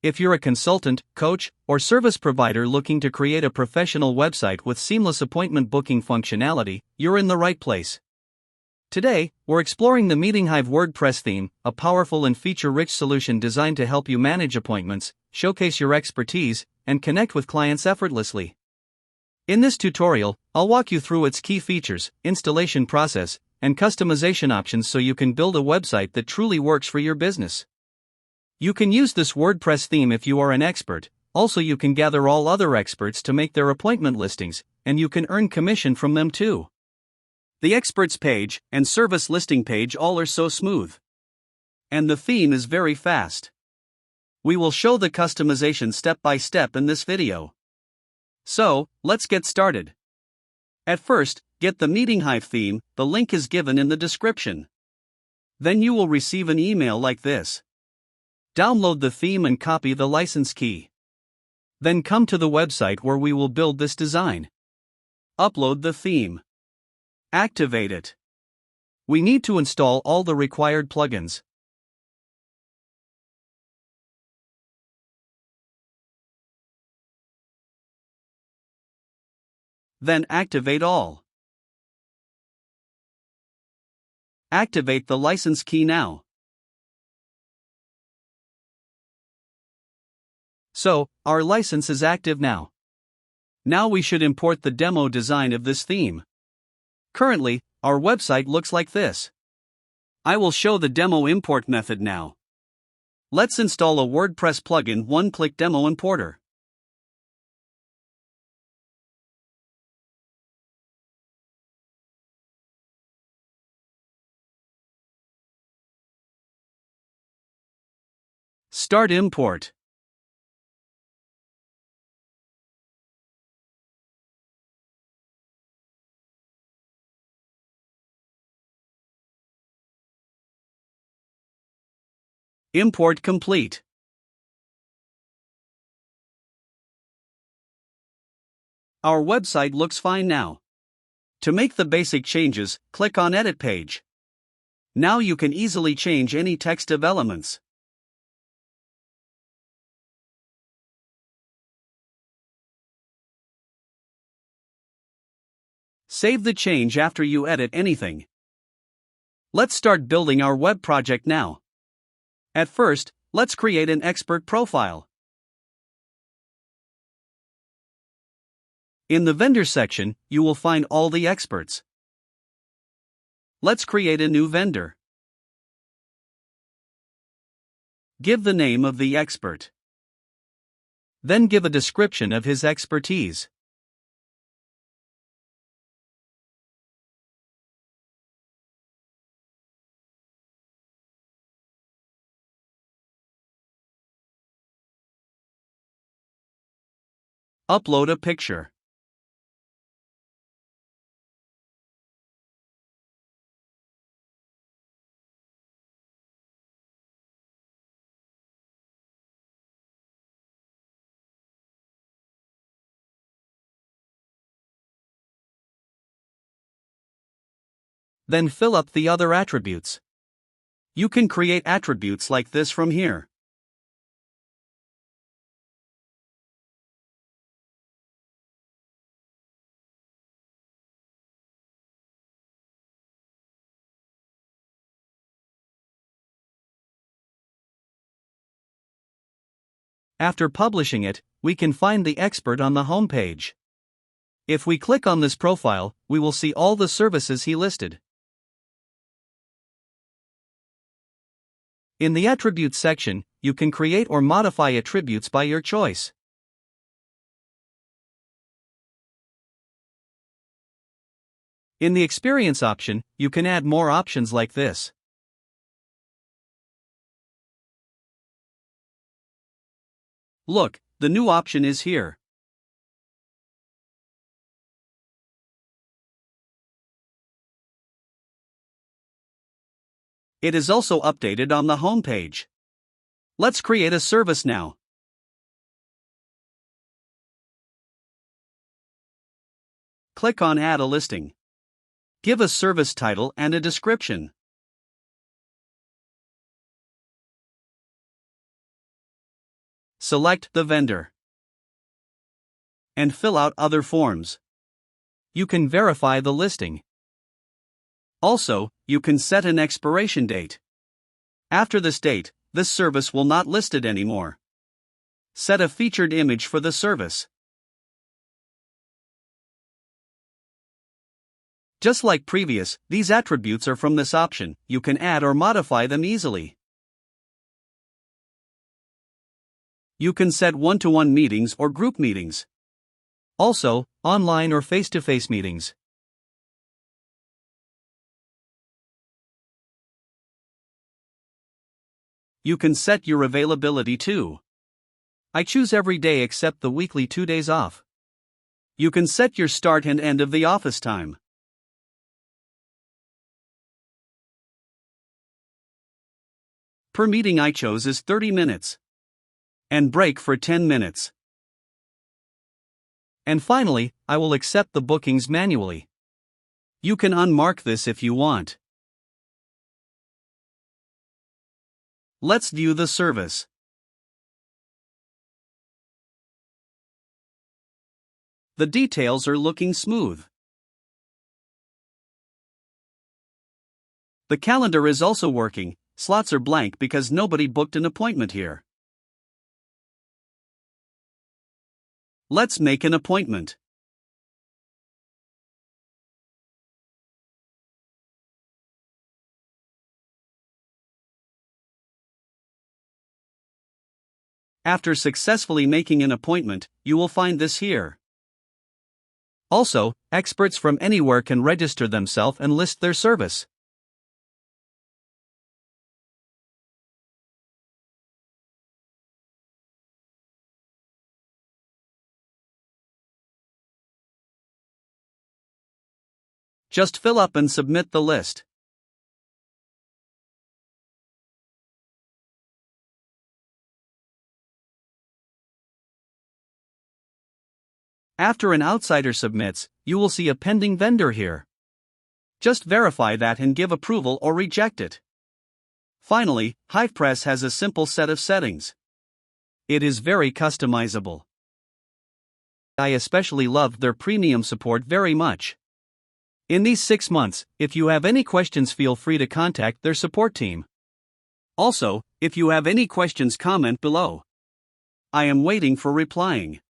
If you're a consultant, coach, or service provider looking to create a professional website with seamless appointment booking functionality, you're in the right place. Today, we're exploring the MeetingHive WordPress theme, a powerful and feature-rich solution designed to help you manage appointments, showcase your expertise, and connect with clients effortlessly. In this tutorial, I'll walk you through its key features, installation process, and customization options so you can build a website that truly works for your business. You can use this WordPress theme if you are an expert. Also, you can gather all other experts to make their appointment listings, and you can earn commission from them too. The experts page and service listing page all are so smooth. And the theme is very fast. We will show the customization step by step in this video. So, let's get started. At first, get the MeetingHive theme, the link is given in the description. Then you will receive an email like this. Download the theme and copy the license key. Then come to the website where we will build this design. Upload the theme. Activate it. We need to install all the required plugins. Then activate all. Activate the license key now. So, our license is active now. Now we should import the demo design of this theme. Currently, our website looks like this. I will show the demo import method now. Let's install a WordPress plugin, one-click demo importer. Start import. Import complete. Our website looks fine now. To make the basic changes, click on Edit page. Now you can easily change any text of elements. Save the change after you edit anything. Let's start building our web project now. At first, let's create an expert profile. In the vendor section, you will find all the experts. Let's create a new vendor. Give the name of the expert. Then give a description of his expertise. Upload a picture. Then fill up the other attributes. You can create attributes like this from here. After publishing it, we can find the expert on the home page. If we click on this profile, we will see all the services he listed. In the Attributes section, you can create or modify attributes by your choice. In the Experience option, you can add more options like this. Look, the new option is here. It is also updated on the home page. Let's create a service now. Click on Add a listing. Give a service title and a description. select the vendor, and fill out other forms. You can verify the listing. Also, you can set an expiration date. After this date, this service will not list it anymore. Set a featured image for the service. Just like previous, these attributes are from this option. You can add or modify them easily. You can set one-to-one meetings or group meetings. Also, online or face-to-face meetings. You can set your availability too. I choose every day except the weekly 2 days off. You can set your start and end of the office time. Per meeting I chose is 30 minutes. And break for 10 minutes. And finally, I will accept the bookings manually. You can unmark this if you want. Let's view the service. The details are looking smooth. The calendar is also working. Slots are blank because nobody booked an appointment here. Let's make an appointment. After successfully making an appointment, you will find this here. Also, experts from anywhere can register themselves and list their service. Just fill up and submit the list. After an outsider submits, you will see a pending vendor here. Just verify that and give approval or reject it. Finally, HivePress has a simple set of settings. It is very customizable. I especially loved their premium support very much. In these 6 months, if you have any questions, feel free to contact their support team. Also, if you have any questions, comment below. I am waiting for replying.